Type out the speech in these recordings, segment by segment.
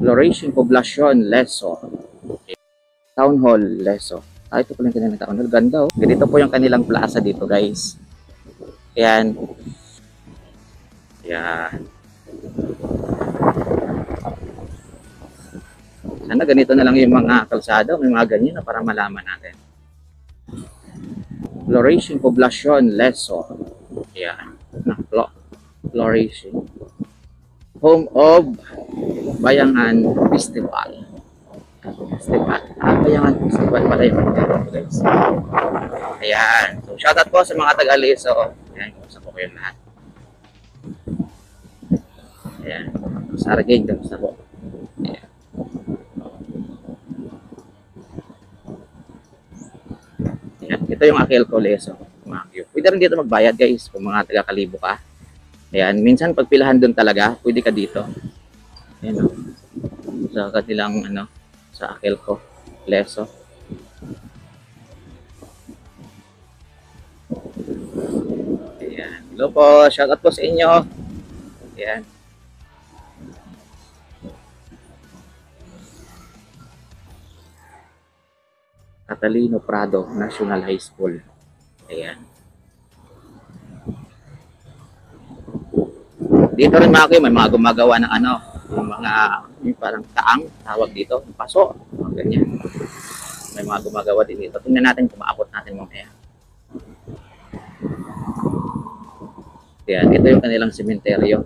Flourishing Poblacion, Leso. Town Hall, Leso. Ito pala yung kanilang town hall. Ganda oh. Ganito po yung kanilang plaza dito guys. Ayan. Ayan. Sana ganito na lang yung mga kalsada. May mga ganyan na para malaman natin. Flourishing Poblacion, Leso. Ayan. Flourishing. Home of Bayangan Festival. Bayangan Festival pala yung guys. Ayan. So, shoutout po sa mga taga-Leso. Ayan, kumusta po kayo lahat. Ayan. Sa Argane, kumusta po. Ayan. Ayan. Ito yung Akelco Leso. Pwede rin dito magbayad guys kung mga taga-Kalibo ka. Ayan. Minsan pagpilahan doon talaga, pwede ka dito. Ayan o. Sa kanilang ano, sa Akelco Leso. Ayan. Hello po, shoutout po sa inyo. Ayan. Catalino Prado National High School. Ayan. Dito rin mga kayo, may mga gumagawa ng ano, yung parang taang tawag dito, paso, ganyan. May mga gumagawa din dito. Tingnan natin kung maabot natin mamaya. Yan, ito yung kanilang sementeryo.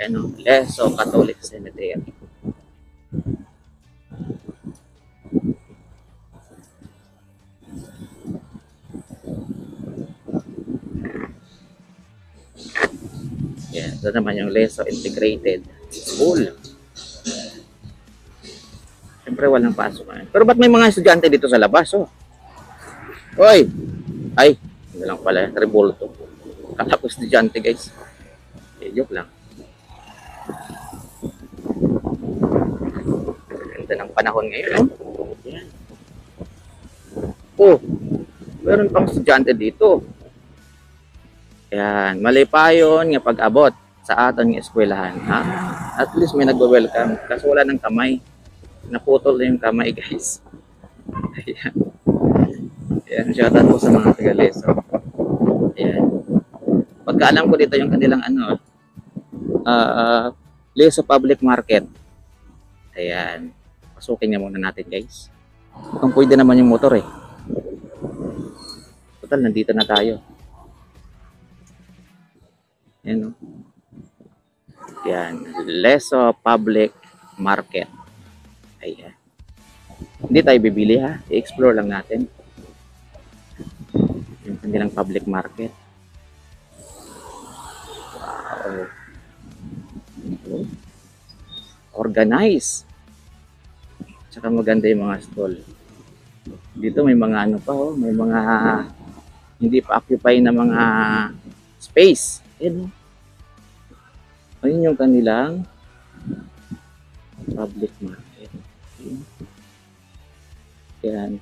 Ano, Leso Catholic Cemetery. Yan, ito naman yung Leso Integrated School. Siyempre walang pasok. Pero ba't may mga estudyante dito sa labas? Oh? Hoy! Ay, hindi lang pala. Revolto. Kala ko estudyante guys. Joke lang. Ganda ng panahon ngayon. Oh. Yan. Oh, meron pang estudyante dito. Yan. Mali pa yun nga pag-abot sa aton ng eskwelahan. Ha? At least may nagwe-welcome. Kasi wala ng kamay. Naputol na yung kamay guys. Ayan. Ayan. Shoutout po sa mga taga-Leso. Ayan. Pagkaalam ko dito yung kanilang ano, Leso Public Market. Ayan. Pasukin niya muna natin guys. Mukhang pwede naman yung motor eh. Total, nandito na tayo. Ayan o. Ayan. Leso Public Market. Ayan. Hindi tayo bibili ha. I-explore lang natin. Yung kanilang public market. Wow. Organize. Tsaka maganda yung mga stall. Dito may mga ano pa oh. May mga hindi pa occupy na mga space. Ayan. Ayun yung kanilang public market. Yan.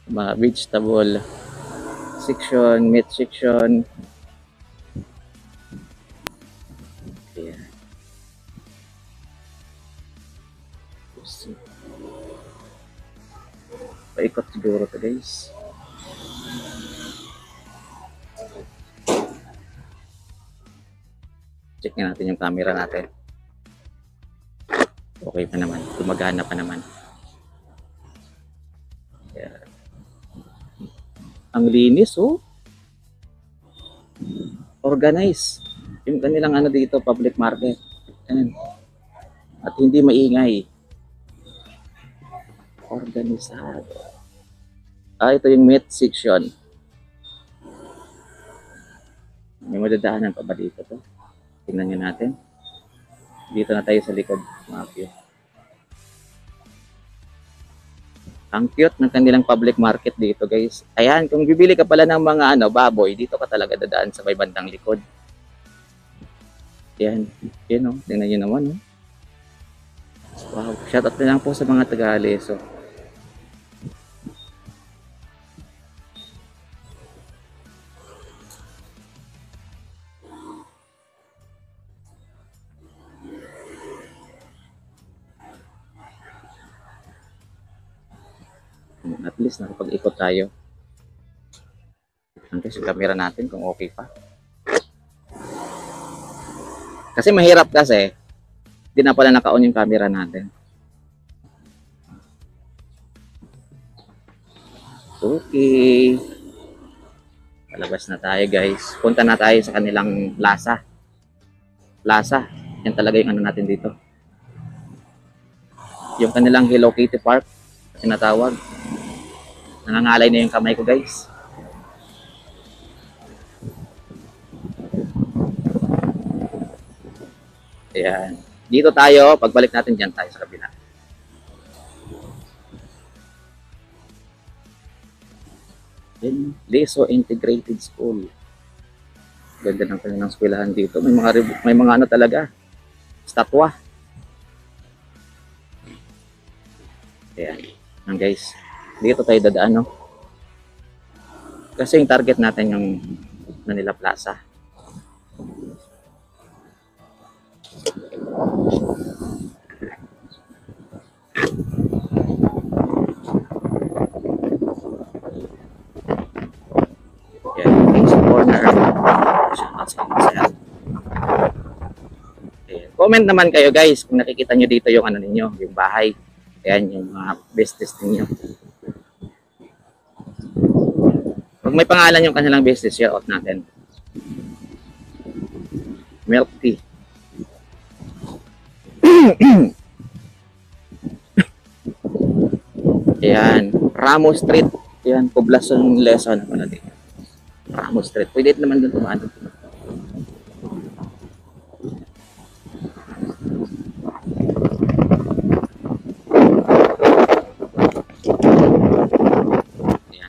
Mga vegetable section, meat section. Ayan. Paikot siguro to guys. Check na natin yung camera natin. Okay pa naman. Gumagana pa naman. Ayan. Ang linis oh. Organize. Yung kanilang ano dito, public market. Ayan. At hindi maingay. Organisado. Ito yung meat section. May madadaanan pa ba dito to? Tingnan nyo natin. Dito na tayo sa likod. Mga view. Ang cute ng kanilang public market dito guys. Ayan, kung bibili ka pala ng mga ano, baboy, dito ka talaga dadaan sa may bandang likod. Ayan. Yan o. Tingnan nyo naman o. Wow. Shoutout na lang po sa mga taga-Leso. At least nakapag-ikot tayo. Ang yung camera natin kung okay pa. Kasi mahirap kasi, di na pala naka-on yung camera natin. Okay. Palabas na tayo guys. Punta na tayo sa kanilang plaza. Plaza. Yan talaga yung ano natin dito. Yung kanilang Hello Kitty Park. Tinatawag. Nangangalay na yung kamay ko guys. Ayan. Dito tayo. Pagbalik natin dyan tayo sa kabila. Leso Integrated School. Ganda ng kanilang eskwelahan dito. May mga ano talaga. Statwa. Ayan. Yan guys. Dito tayo dadaan, no? Kasi yung target natin yung Manila Plaza. Comment naman kayo guys kung nakikita nyo dito yung ano ninyo, yung bahay. Ayan yung mga business ninyo. Pag may pangalan yung kanilang business, share out natin. Milk tea. Ayan, Ramos Street. Ayan, Poblacion Lesson. Ramos Street. Pwede naman doon tumaan.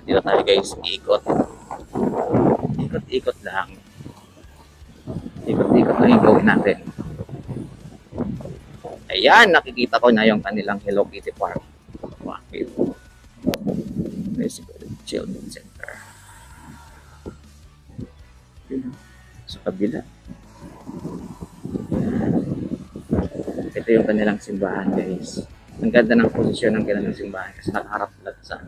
Dito tayo guys, ikot lang, ikot lang yung gawin natin. Ayan, nakikita ko na yung kanilang Hello Kitty Park. Bakit? Children's Center sa kabila. Ito yung kanilang simbahan guys. Ang ganda ng posisyon ng kanilang simbahan kasi nakaharap lang sa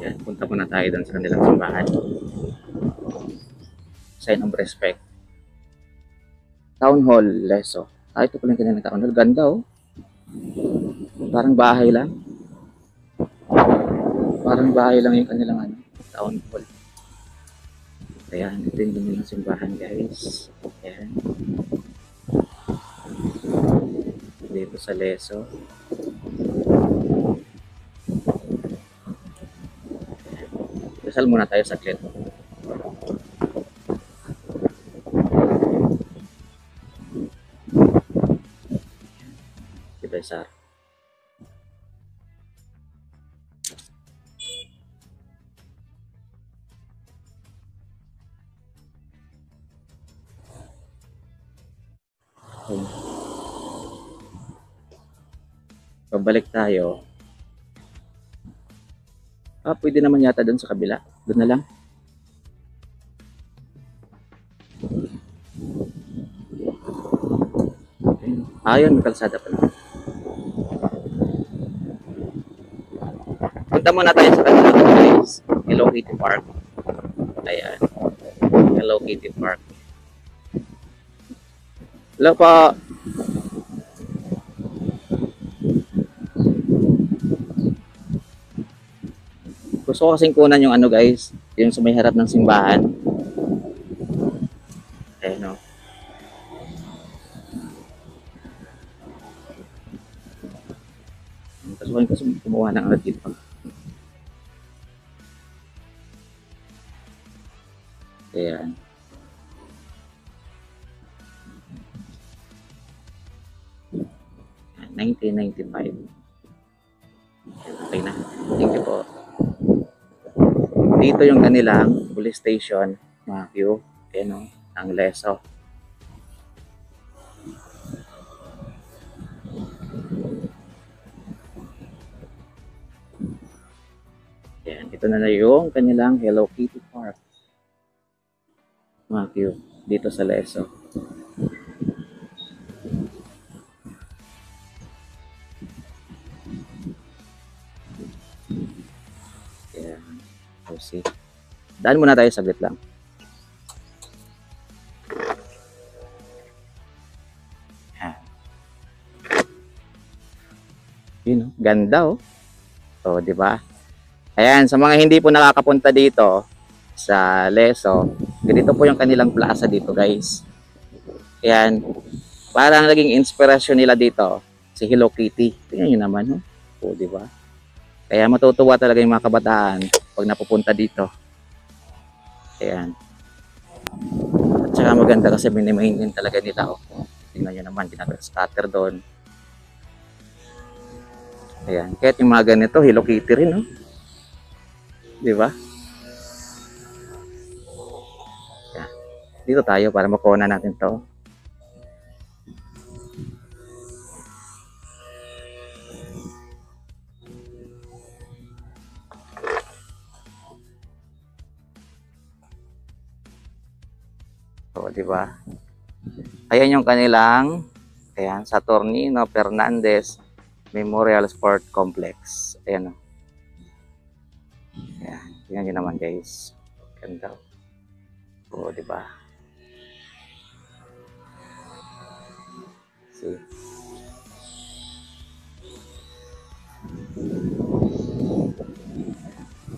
Yan, punta muna tayo doon sa kanilang simbahan. Sign of respect. Town Hall, Leso. Ito pala yung kanilang town hall. Ganda oh. Parang bahay lang. Parang bahay lang yung kanilang ano, town hall. Ayan, ito yung kanilang simbahan guys. Ayan. Dito sa Leso. Dasal muna tayo saglit. Diba, sir? Pabalik tayo. Pwede naman yata doon sa kabila. Doon na lang. Ayun, may kalsada pala. Punta muna tayo sa kanila guys. Hello Kitty Park. Ayan. Hello Kitty Park. Hello po. Gusto ko kasing kunan yung ano guys, yung sa may harap ng simbahan. Ayan o. Gusto ko kasi kumuha ng ano dito. Ayan. Ayan, 1995. Okay na. Thank you po. Dito yung kanilang police station, mga view, ano, ang Leso. ito na yung kanilang Hello Kitty Park. Mga cute. Dito sa Leso. Ayan. So, see. Daan muna tayo saglit lang. Ayan. Yun, oh. Ganda, oh. So, di ba? Ayan, sa mga hindi po nakakapunta dito sa Leso, ganito po yung kanilang plaza dito, guys. Ayan. Parang naging inspirasyon nila dito si Hello Kitty. Tingnan nyo naman, oh. O, di ba? Kaya matutuwa talaga yung mga kabataan pag napupunta dito. Ayan. At saka maganda kasi minimaintain talaga nila, oh. Tingnan nyo naman, ginag-scatter doon. Ayan. Kahit yung mga ganito, Hello Kitty rin, oh. Di ba? Ayan. Dito tayo para makuha na natin to. So, di ba? Ayan yung kanilang Saturnino Fernandez Memorial Sport Complex. Ayan, oh. Ayan, tingnan nyo naman, guys. Ganda. O, di ba? See.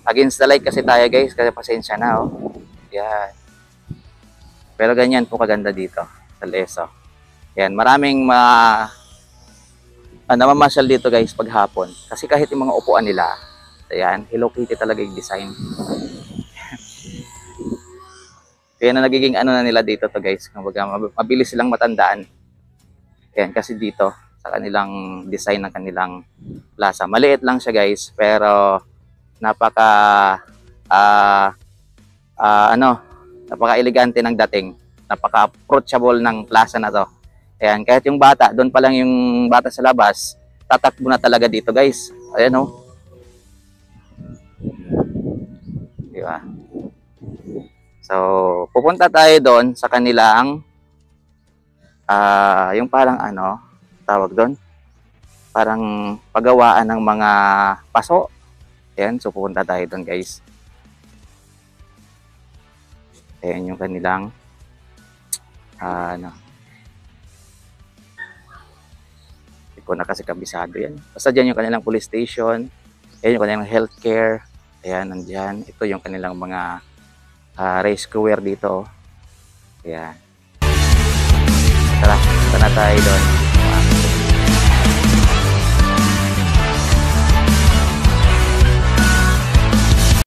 Against the light kasi tayo, guys, kasi pasensya na, oh. Ayan. Pero ganyan po kaganda dito sa Leso. Ayan, maraming namamasyal dito, guys, paghapon. Kasi kahit yung mga upuan nila, ayan, Hello Kitty talaga yung design. Kaya na nagiging na nila dito to, guys. Kumbaga, mabilis silang matandaan. Ayan, kasi dito sa kanilang design ng kanilang plaza. Maliit lang siya, guys, pero napaka napaka-elegante ng dating. Napaka-approachable ng plaza na to. Ayan, kahit yung bata, doon pa lang yung bata sa labas, tatakbo na talaga dito, guys. Ayan, oh. Di ba? So, pupunta tayo doon sa kanilang yung parang tawag doon? Parang pagawaan ng mga paso. Ayan, so pupunta tayo doon, guys. Ayan yung kanilang hindi ko na kasi kabisado yan. Basta dyan yung kanilang police station. Ayan yung kanilang healthcare. Ayan, nandyan. Ito yung kanilang mga race career dito. Ayan. Tara, punta na tayo doon.